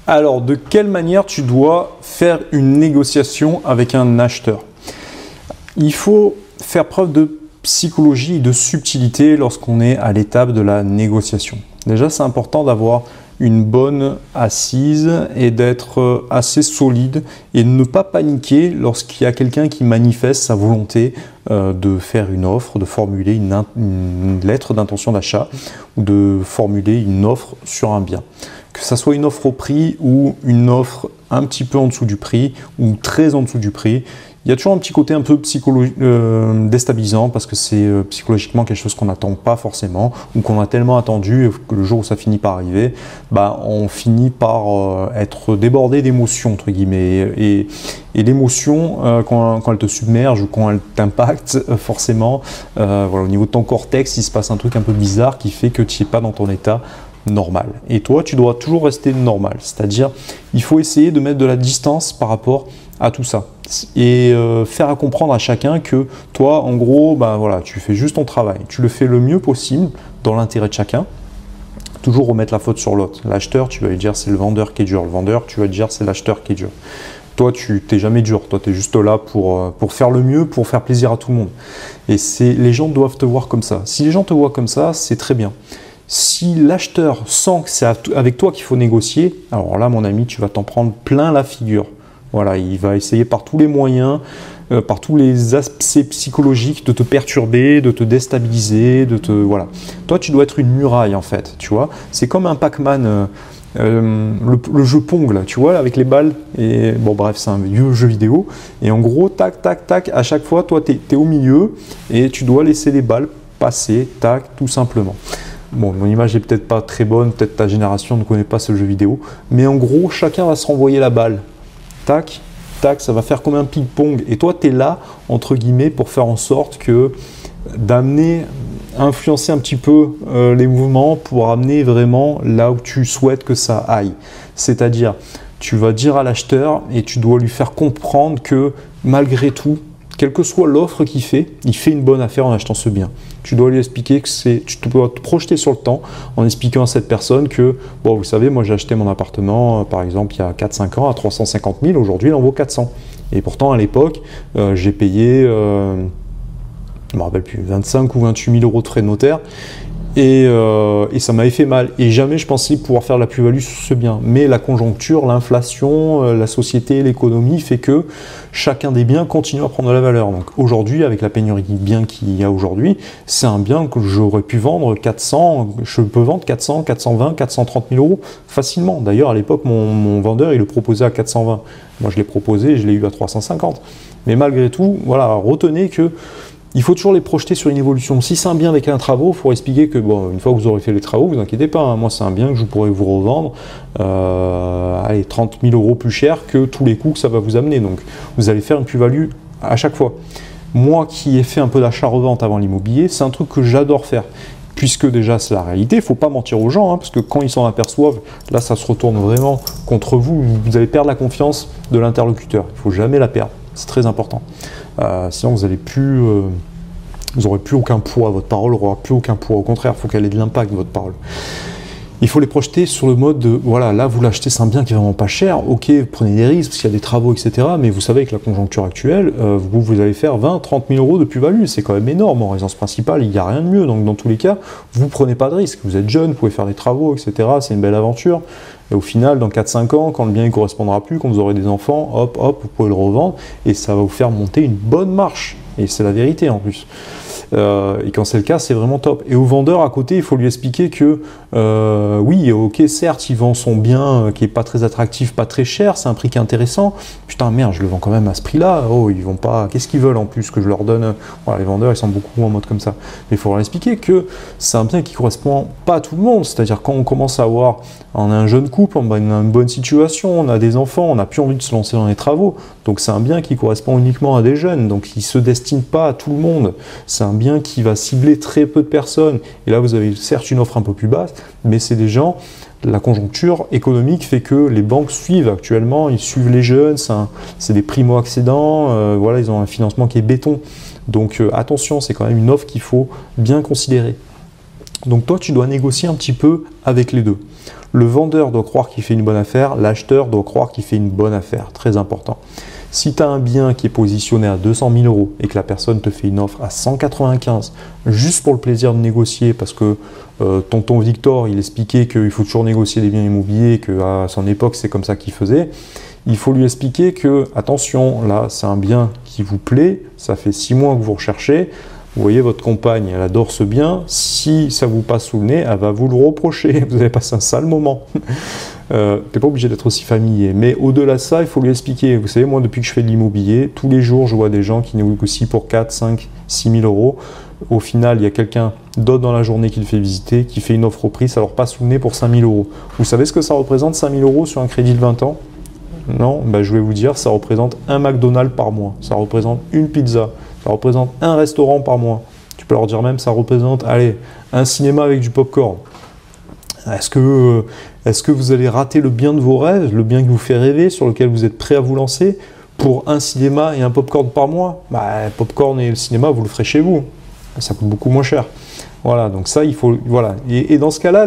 Alors, de quelle manière tu dois faire une négociation avec un acheteur? Il faut faire preuve de psychologie et de subtilité lorsqu'on est à l'étape de la négociation. Déjà, c'est important d'avoir une bonne assise et d'être assez solide et de ne pas paniquer lorsqu'il y a quelqu'un qui manifeste sa volonté de faire une offre, de formuler une lettre d'intention d'achat ou de formuler une offre sur un bien. Que ça soit une offre au prix ou une offre un petit peu en dessous du prix ou très en dessous du prix, il y a toujours un petit côté un peu déstabilisant parce que c'est psychologiquement quelque chose qu'on n'attend pas forcément ou qu'on a tellement attendu que le jour où ça finit par arriver, bah, on finit par être débordé d'émotions entre guillemets. Et l'émotion, quand elle te submerge ou quand elle t'impacte, forcément, voilà, au niveau de ton cortex, il se passe un truc un peu bizarre qui fait que tu n'es pas dans ton état normal. Et toi, tu dois toujours rester normal. C'est-à-dire, il faut essayer de mettre de la distance par rapport à tout ça. Et faire comprendre à chacun que toi, en gros, bah, voilà, tu fais juste ton travail. Tu le fais le mieux possible dans l'intérêt de chacun. Toujours remettre la faute sur l'autre. L'acheteur, tu vas lui dire c'est le vendeur qui est dur. Le vendeur, tu vas lui dire c'est l'acheteur qui est dur. Toi, tu n'es jamais dur. Toi, tu es juste là pour faire le mieux, pour faire plaisir à tout le monde. Et les gens doivent te voir comme ça. Si les gens te voient comme ça, c'est très bien. Si l'acheteur sent que c'est avec toi qu'il faut négocier, alors là, mon ami, tu vas t'en prendre plein la figure. Voilà, il va essayer par tous les moyens, par tous les aspects psychologiques de te perturber, de te déstabiliser, voilà. Toi, tu dois être une muraille en fait, tu vois. C'est comme un Pac-Man, le jeu Pong là, tu vois, avec les balles. Et bon, bref, c'est un vieux jeu vidéo. Et en gros, tac, tac, tac, à chaque fois, toi, tu es au milieu et tu dois laisser les balles passer, tac, tout simplement. Bon, mon image n'est peut-être pas très bonne, peut-être ta génération ne connaît pas ce jeu vidéo, mais en gros, chacun va se renvoyer la balle. Tac, tac, ça va faire comme un ping-pong. Et toi, tu es là, entre guillemets, pour faire en sorte que influencer un petit peu les mouvements pour amener vraiment là où tu souhaites que ça aille. C'est-à-dire, tu vas dire à l'acheteur et tu dois lui faire comprendre que malgré tout, quelle que soit l'offre qu'il fait, il fait une bonne affaire en achetant ce bien. Tu dois lui expliquer que tu dois te projeter sur le temps en expliquant à cette personne que, bon, vous savez, moi j'ai acheté mon appartement, par exemple, il y a 4-5 ans à 350 000, aujourd'hui il en vaut 400. Et pourtant, à l'époque, j'ai payé, je ne me rappelle plus, 25 ou 28 000 euros de frais de notaire. Et ça m'avait fait mal. Et jamais je pensais pouvoir faire la plus-value sur ce bien. Mais la conjoncture, l'inflation, la société, l'économie fait que chacun des biens continue à prendre de la valeur. Donc aujourd'hui, avec la pénurie de biens qu'il y a aujourd'hui, c'est un bien que j'aurais pu vendre 400, je peux vendre 400, 420, 430 000 euros facilement. D'ailleurs, à l'époque, mon vendeur, il le proposait à 420. Moi, je l'ai proposé et je l'ai eu à 350. Mais malgré tout, voilà, retenez que il faut toujours les projeter sur une évolution. Si c'est un bien avec un travaux, il faut expliquer que bon, une fois que vous aurez fait les travaux, vous inquiétez pas, hein, moi c'est un bien que je pourrais vous revendre allez, 30 000 euros plus cher que tous les coûts que ça va vous amener. Donc vous allez faire une plus-value à chaque fois. Moi qui ai fait un peu d'achat-revente avant l'immobilier, c'est un truc que j'adore faire. Puisque déjà c'est la réalité, il ne faut pas mentir aux gens, hein, parce que quand ils s'en aperçoivent, là ça se retourne vraiment contre vous, vous allez perdre la confiance de l'interlocuteur. Il ne faut jamais la perdre, c'est très important. Sinon vous n'aurez plus aucun poids, votre parole n'aura plus aucun poids, au contraire, il faut qu'elle ait de l'impact, votre parole. Il faut les projeter sur le mode de, voilà, là vous l'achetez, c'est un bien qui est vraiment pas cher, ok, vous prenez des risques parce qu'il y a des travaux, etc. Mais vous savez, avec la conjoncture actuelle, vous allez faire 20, 30 000 euros de plus-value, c'est quand même énorme. En résidence principale, il n'y a rien de mieux, donc dans tous les cas, vous ne prenez pas de risques. Vous êtes jeune, vous pouvez faire des travaux, etc. C'est une belle aventure. Et au final, dans 4-5 ans, quand le bien ne correspondra plus, quand vous aurez des enfants, hop, hop, vous pouvez le revendre et ça va vous faire monter une bonne marche. Et c'est la vérité en plus. Et quand c'est le cas, c'est vraiment top. Et au vendeur à côté, il faut lui expliquer que oui, ok, certes, il vend son bien qui est pas très attractif, pas très cher, c'est un prix qui est intéressant. Putain, merde, je le vends quand même à ce prix-là. Oh, ils vont pas. Qu'est-ce qu'ils veulent en plus que je leur donne? Voilà, les vendeurs, ils sont beaucoup en mode comme ça. Mais il faut leur expliquer que c'est un bien qui correspond pas à tout le monde. C'est-à-dire quand on commence à avoir, on a un jeune couple, on a une bonne situation, on a des enfants, on n'a plus envie de se lancer dans les travaux. Donc c'est un bien qui correspond uniquement à des jeunes. Donc il se destine pas à tout le monde. C'est un bien qui va cibler très peu de personnes. Et là, vous avez certes une offre un peu plus basse, mais c'est des gens, la conjoncture économique fait que les banques suivent actuellement, ils suivent les jeunes, c'est des primo-accédants, voilà, ils ont un financement qui est béton. Donc attention, c'est quand même une offre qu'il faut bien considérer. Donc toi, tu dois négocier un petit peu avec les deux. Le vendeur doit croire qu'il fait une bonne affaire, l'acheteur doit croire qu'il fait une bonne affaire, très important. Si tu as un bien qui est positionné à 200 000 € et que la personne te fait une offre à 195, juste pour le plaisir de négocier, parce que tonton Victor, il expliquait qu'il faut toujours négocier les biens immobiliers, qu'à son époque, c'est comme ça qu'il faisait, il faut lui expliquer que, attention, là, c'est un bien qui vous plaît, ça fait 6 mois que vous recherchez, vous voyez, votre compagne, elle adore ce bien. Si ça vous passe sous le nez, elle va vous le reprocher. Vous allez passer un sale moment. Tu n'es pas obligé d'être aussi familier. Mais au-delà de ça, il faut lui expliquer. Vous savez, moi, depuis que je fais de l'immobilier, tous les jours, je vois des gens qui négocient pour 4, 5, 6 000 €. Au final, il y a quelqu'un d'autre dans la journée qui le fait visiter, qui fait une offre au prix, ça leur passe sous le nez pour 5 000 €. Vous savez ce que ça représente, 5 000 € sur un crédit de 20 ans? Non, ben, je vais vous dire, ça représente un McDonald's par mois. Ça représente une pizza. Ça représente un restaurant par mois. Tu peux leur dire même, ça représente, allez, un cinéma avec du popcorn. Est-ce que vous allez rater le bien de vos rêves, le bien qui vous fait rêver, sur lequel vous êtes prêt à vous lancer, pour un cinéma et un popcorn par mois? Bah, popcorn et le cinéma, vous le ferez chez vous. Ça coûte beaucoup moins cher. Voilà, donc ça, il faut... Voilà. Et dans ce cas-là,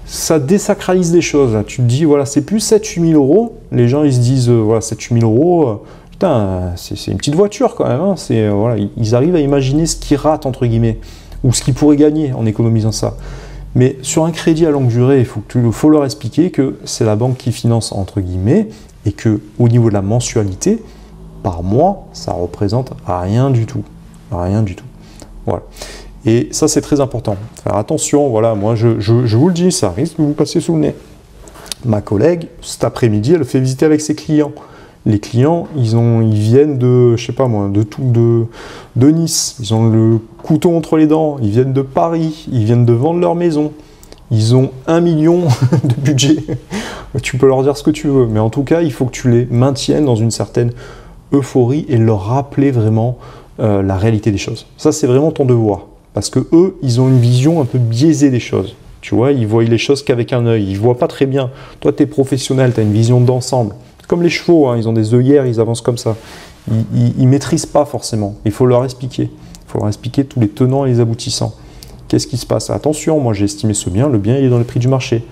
ça désacralise les choses. Là. Tu te dis, voilà, c'est plus 7-8 000 €. Les gens, ils se disent, voilà, 7-8 000 €... Putain, c'est une petite voiture quand même. Hein. Voilà, ils arrivent à imaginer ce qu'ils ratent, entre guillemets, ou ce qu'ils pourraient gagner en économisant ça. Mais sur un crédit à longue durée, il faut leur expliquer que c'est la banque qui finance, entre guillemets, et qu'au niveau de la mensualité, par mois, ça représente rien du tout. Rien du tout. Voilà. Et ça, c'est très important. Faire attention, voilà, moi, je vous le dis, ça risque de vous passer sous le nez. Ma collègue, cet après-midi, elle fait visiter avec ses clients. Les clients, ils viennent de, je sais pas moi, de Nice. Ils ont le couteau entre les dents. Ils viennent de Paris. Ils viennent de vendre leur maison. Ils ont 1 million de budget. Tu peux leur dire ce que tu veux. Mais en tout cas, il faut que tu les maintiennes dans une certaine euphorie et leur rappeler vraiment la réalité des choses. Ça, c'est vraiment ton devoir. Parce que eux, ils ont une vision un peu biaisée des choses. Tu vois, ils voient les choses qu'avec un œil. Ils ne voient pas très bien. Toi, tu es professionnel, tu as une vision d'ensemble. Comme les chevaux, hein, ils ont des œillères, ils avancent comme ça. Ils ne maîtrisent pas forcément. Il faut leur expliquer. Il faut leur expliquer tous les tenants et les aboutissants. Qu'est-ce qui se passe? Attention, moi j'ai estimé ce bien, le bien il est dans le prix du marché.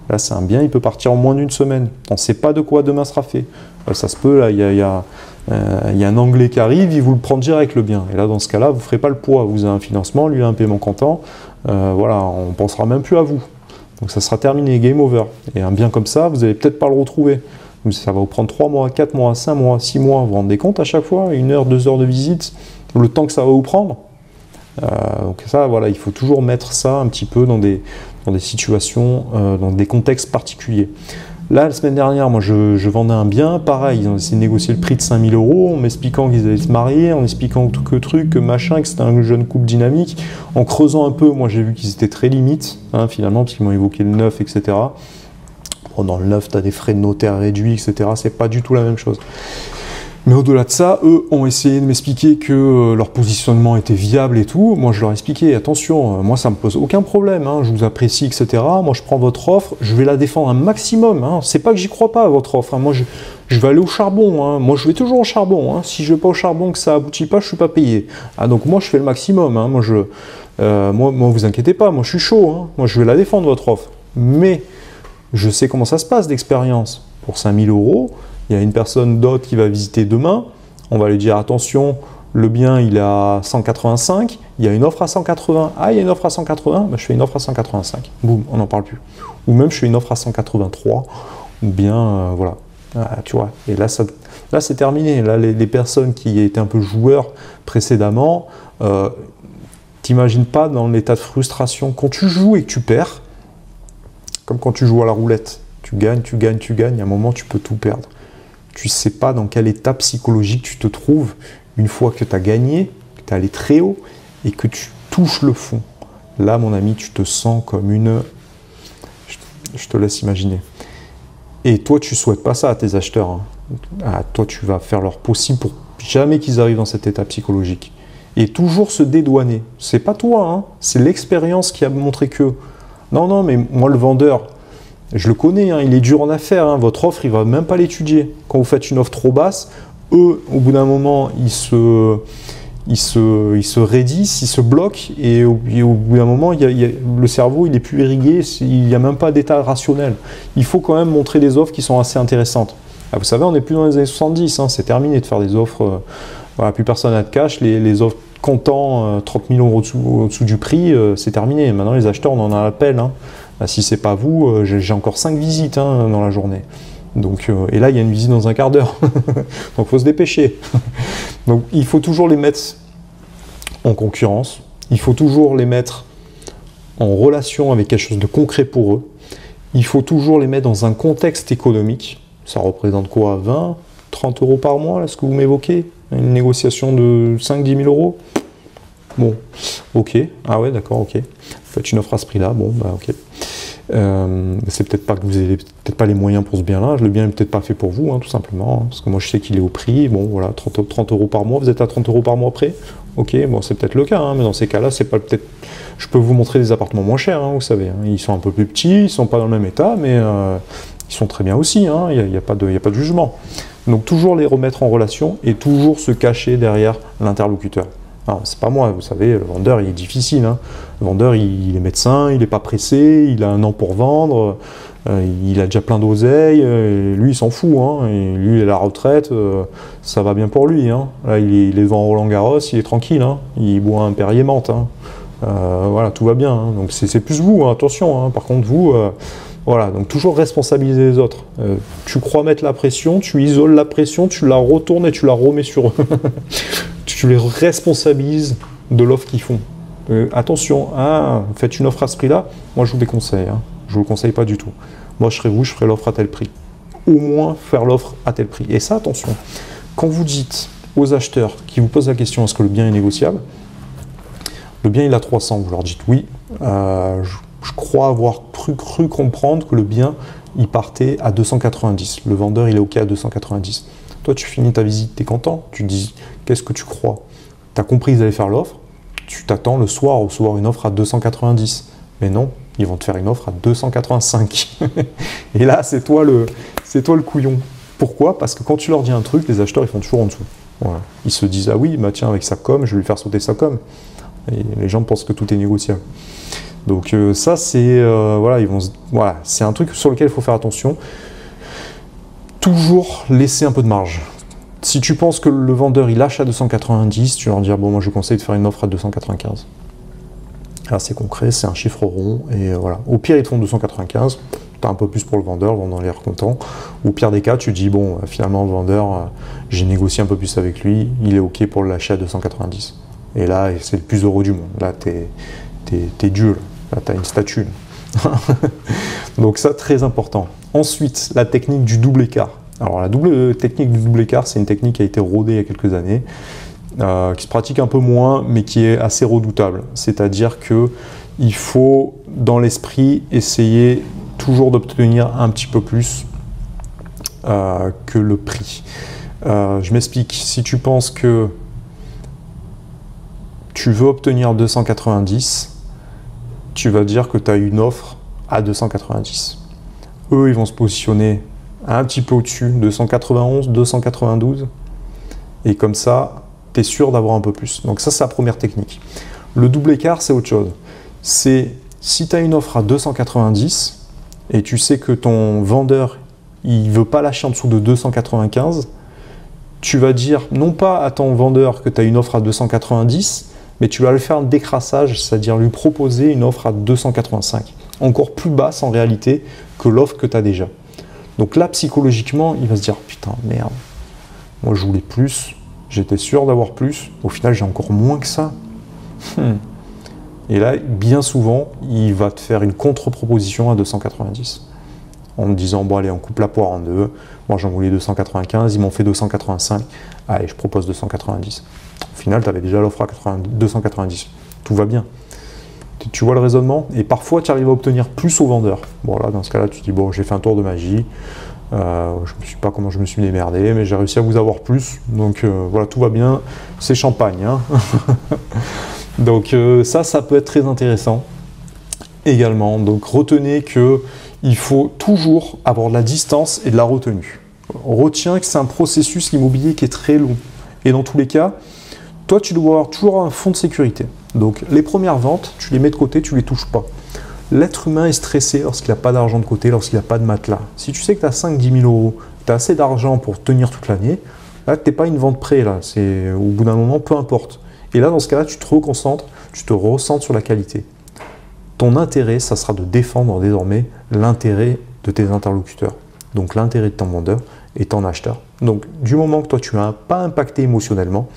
Là, c'est un bien, il peut partir en moins d'une semaine. On ne sait pas de quoi demain sera fait. Ça se peut, là, il y a un Anglais qui arrive, il vous le prend direct le bien. Et là, dans ce cas-là, vous ne ferez pas le poids. Vous avez un financement, lui a un paiement comptant. Voilà, on ne pensera même plus à vous. Donc ça sera terminé, game over. Et un bien comme ça, vous n'allez peut-être pas le retrouver. Ça va vous prendre 3 mois, 4 mois, 5 mois, 6 mois. Vous vous rendez compte à chaque fois, 1 heure, 2 heures de visite, le temps que ça va vous prendre. Donc ça, voilà, il faut toujours mettre ça un petit peu dans des situations, dans des contextes particuliers. Là, la semaine dernière, moi, je vendais un bien, pareil, ils ont essayé de négocier le prix de 5 000 € en m'expliquant qu'ils allaient se marier, en expliquant que machin, que c'était un jeune couple dynamique. En creusant un peu, moi, j'ai vu qu'ils étaient très limites, hein, finalement, parce qu'ils m'ont évoqué le neuf, etc. Bon, dans le neuf, tu as des frais de notaire réduits, etc. C'est pas du tout la même chose. Mais au-delà de ça, eux ont essayé de m'expliquer que leur positionnement était viable et tout. Moi, je leur ai expliqué, attention, moi, ça me pose aucun problème, hein, je vous apprécie, etc. Moi, je prends votre offre, je vais la défendre un maximum. Hein. C'est pas que j'y crois pas à votre offre. Hein. Moi, je vais aller au charbon. Hein. Moi, je vais toujours au charbon. Hein. Si je vais pas au charbon, que ça aboutit pas, je suis pas payé. Ah, donc, moi, je fais le maximum. Hein. Moi, vous inquiétez pas, moi, je suis chaud. Hein. Moi, je vais la défendre, votre offre. Mais je sais comment ça se passe d'expérience. Pour 5 000 €, il y a une personne d'autre qui va visiter demain, on va lui dire attention, le bien il est à 185, il y a une offre à 180, ah il y a une offre à 180, ben, je fais une offre à 185, boum, on n'en parle plus. Ou même je fais une offre à 183, ou bien voilà, tu vois, et là c'est terminé, là les personnes qui étaient un peu joueurs précédemment, t'imagines pas dans l'état de frustration, quand tu joues et que tu perds, comme quand tu joues à la roulette, tu gagnes, à un moment tu peux tout perdre. Tu ne sais pas dans quel état psychologique tu te trouves une fois que tu as gagné, que tu es allé très haut et que tu touches le fond. Là, mon ami, tu te sens comme une... Je te laisse imaginer. Et toi, tu ne souhaites pas ça à tes acheteurs. Hein. Ah, toi, tu vas faire leur possible pour jamais qu'ils arrivent dans cet état psychologique. Et toujours se dédouaner. C'est pas toi, hein. C'est l'expérience qui a montré que... Non, mais moi, le vendeur... Je le connais, hein, il est dur en affaires, hein, votre offre, il ne va même pas l'étudier. Quand vous faites une offre trop basse, eux, au bout d'un moment, ils se raidissent, ils se bloquent, et au bout d'un moment, le cerveau, il est plus irrigué, il n'y a même pas d'état rationnel. Il faut quand même montrer des offres qui sont assez intéressantes. Ah, vous savez, on n'est plus dans les années 70, hein, c'est terminé de faire des offres, voilà, plus personne n'a de cash, les offres comptant 30 000 € au-dessous du prix, c'est terminé. Maintenant, les acheteurs, on en a l'appel. Hein. Si c'est pas vous, j'ai encore 5 visites hein, dans la journée. Donc, et là, il y a une visite dans un quart d'heure. Donc, il faut se dépêcher. Donc, il faut toujours les mettre en concurrence. Il faut toujours les mettre en relation avec quelque chose de concret pour eux. Il faut toujours les mettre dans un contexte économique. Ça représente quoi? 20, 30 € par mois, là, ce que vous m'évoquez? Une négociation de 5-10 000 €? Bon, ok. Ah ouais, d'accord, ok. Faites une offre à ce prix-là, bon, bah ok. C'est peut-être pas que vous n'avez peut-être pas les moyens pour ce bien-là. Le bien n'est peut-être pas fait pour vous, hein, tout simplement. Hein, parce que moi, je sais qu'il est au prix. Bon, voilà, 30 € par mois. Vous êtes à 30 € par mois près? Ok, bon, c'est peut-être le cas, hein, mais dans ces cas-là, c'est pas peut-être. Je peux vous montrer des appartements moins chers, hein, vous savez. Hein. Ils sont un peu plus petits, ils sont pas dans le même état, mais ils sont très bien aussi. Hein. Il n'y a pas de jugement. Donc, toujours les remettre en relation et toujours se cacher derrière l'interlocuteur. C'est pas moi, vous savez, le vendeur il est difficile. Hein. Le vendeur il est médecin, il n'est pas pressé, il a un an pour vendre, il a déjà plein d'oseille, lui il s'en fout. Hein. Et lui il est à la retraite, ça va bien pour lui. Hein. Là il est devant Roland-Garros, il est tranquille, hein. Il boit un Perrier menthe. Hein. Voilà, tout va bien. Hein. Donc c'est plus vous, hein, attention. Hein. Par contre vous, voilà, donc toujours responsabiliser les autres. Tu crois mettre la pression, tu isoles la pression, tu la retournes et tu la remets sur eux. Tu les responsabilises de l'offre qu'ils font. Attention, hein, faites une offre à ce prix-là, moi je vous déconseille. Hein. Je ne vous le conseille pas du tout. Moi je serais vous, je ferais l'offre à tel prix. Au moins faire l'offre à tel prix. Et ça, attention, quand vous dites aux acheteurs qui vous posent la question est-ce que le bien est négociable, le bien il a 300, vous leur dites oui, je crois avoir cru comprendre que le bien il partait à 290. Le vendeur il est OK à 290. Toi, tu finis ta visite, tu es content, tu te dis, qu'est-ce que tu crois? Tu as compris qu'ils allaient faire l'offre, tu t'attends le soir à recevoir une offre à 290. Mais non, ils vont te faire une offre à 285. Et là, c'est toi le couillon. Pourquoi? Parce que quand tu leur dis un truc, les acheteurs, ils font toujours en dessous. Voilà. Ils se disent, ah oui, bah tiens, avec sa com, je vais lui faire sauter sa com. Et les gens pensent que tout est négociable. Donc ça, c'est voilà, c'est un truc sur lequel il faut faire attention. Toujours laisser un peu de marge. Si tu penses que le vendeur il lâche à 290, tu leur dis bon moi je conseille de faire une offre à 295. Là c'est concret, c'est un chiffre rond et voilà. Au pire ils te font 295, tu as un peu plus pour le vendeur a l'air content. Au pire des cas tu dis bon finalement le vendeur j'ai négocié un peu plus avec lui, il est ok pour le lâcher à 290. Et là c'est le plus heureux du monde. Là t'es Dieu, là t'as une statue. Donc ça très important. Ensuite, la technique du double écart. Alors la technique du double écart, c'est une technique qui a été rodée il y a quelques années, qui se pratique un peu moins, mais qui est assez redoutable. C'est-à-dire qu'il faut, dans l'esprit, essayer toujours d'obtenir un petit peu plus que le prix. Je m'explique. Si tu penses que tu veux obtenir 290, tu vas dire que tu as une offre à 290. Eux, ils vont se positionner un petit peu au-dessus, 291, 292. Et comme ça, tu es sûr d'avoir un peu plus. Donc ça, c'est la première technique. Le double écart, c'est autre chose. C'est si tu as une offre à 290 et tu sais que ton vendeur, il ne veut pas lâcher en dessous de 295, tu vas dire non pas à ton vendeur que tu as une offre à 290, mais tu vas lui faire un décrassage, c'est-à-dire lui proposer une offre à 285. Encore plus basse en réalité que l'offre que tu as déjà. Donc là, psychologiquement, il va se dire « Putain, merde, moi je voulais plus, j'étais sûr d'avoir plus, au final j'ai encore moins que ça. » Et là, bien souvent, il va te faire une contre-proposition à 290. En me disant « Bon allez, on coupe la poire en deux, moi j'en voulais 295, ils m'ont fait 285, allez, je propose 290. » Au final, tu avais déjà l'offre à 290. Tout va bien. Tu vois le raisonnement? Et parfois, tu arrives à obtenir plus au vendeur. Bon, là, dans ce cas-là, tu te dis, bon, j'ai fait un tour de magie. Je ne sais pas comment je me suis démerdé, mais j'ai réussi à vous avoir plus. Donc, voilà, tout va bien. C'est champagne. Hein. Donc, ça peut être très intéressant également. Donc, retenez qu'il faut toujours avoir de la distance et de la retenue. On retient que c'est un processus immobilier qui est très long. Et dans tous les cas, toi, tu dois avoir toujours un fonds de sécurité. Donc, les premières ventes, tu les mets de côté, tu ne les touches pas. L'être humain est stressé lorsqu'il n'a pas d'argent de côté, lorsqu'il n'a pas de matelas. Si tu sais que tu as 5-10 000 euros, tu as assez d'argent pour tenir toute l'année, là, tu n'es pas une vente près, là. C'est au bout d'un moment, peu importe. Et là, dans ce cas-là, tu te reconcentres, tu te recentres sur la qualité. Ton intérêt, ça sera de défendre désormais l'intérêt de tes interlocuteurs. Donc, l'intérêt de ton vendeur et ton acheteur. Donc, du moment que toi, tu n'as pas impacté émotionnellement,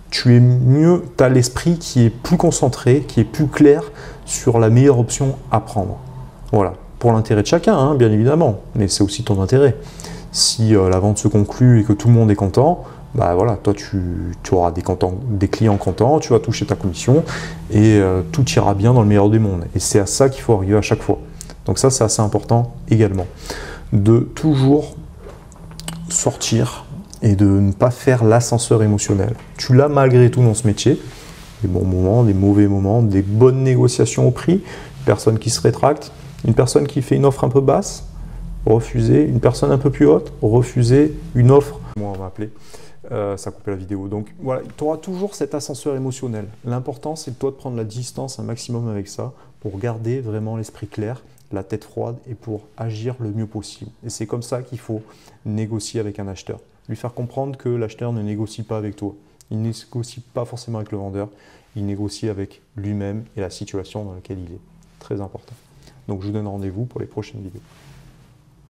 tu es mieux, tu as l'esprit qui est plus concentré, qui est plus clair sur la meilleure option à prendre. Voilà, pour l'intérêt de chacun, hein, bien évidemment, mais c'est aussi ton intérêt. Si la vente se conclut et que tout le monde est content, bah voilà, toi tu auras des clients contents, tu vas toucher ta commission et tout ira bien dans le meilleur des mondes. Et c'est à ça qu'il faut arriver à chaque fois. Donc ça, c'est assez important également, de toujours sortir et de ne pas faire l'ascenseur émotionnel. Tu l'as malgré tout dans ce métier, des bons moments, des mauvais moments, des bonnes négociations au prix, une personne qui se rétracte, une personne qui fait une offre un peu basse, refuser, une personne un peu plus haute, refuser une offre. Moi, on m'a appelé, ça a coupé la vidéo. Donc voilà, tu auras toujours cet ascenseur émotionnel. L'important, c'est de toi de prendre la distance un maximum avec ça pour garder vraiment l'esprit clair, la tête froide et pour agir le mieux possible. Et c'est comme ça qu'il faut négocier avec un acheteur. Lui faire comprendre que l'acheteur ne négocie pas avec toi. Il ne négocie pas forcément avec le vendeur, il négocie avec lui-même et la situation dans laquelle il est. Très important. Donc je vous donne rendez-vous pour les prochaines vidéos.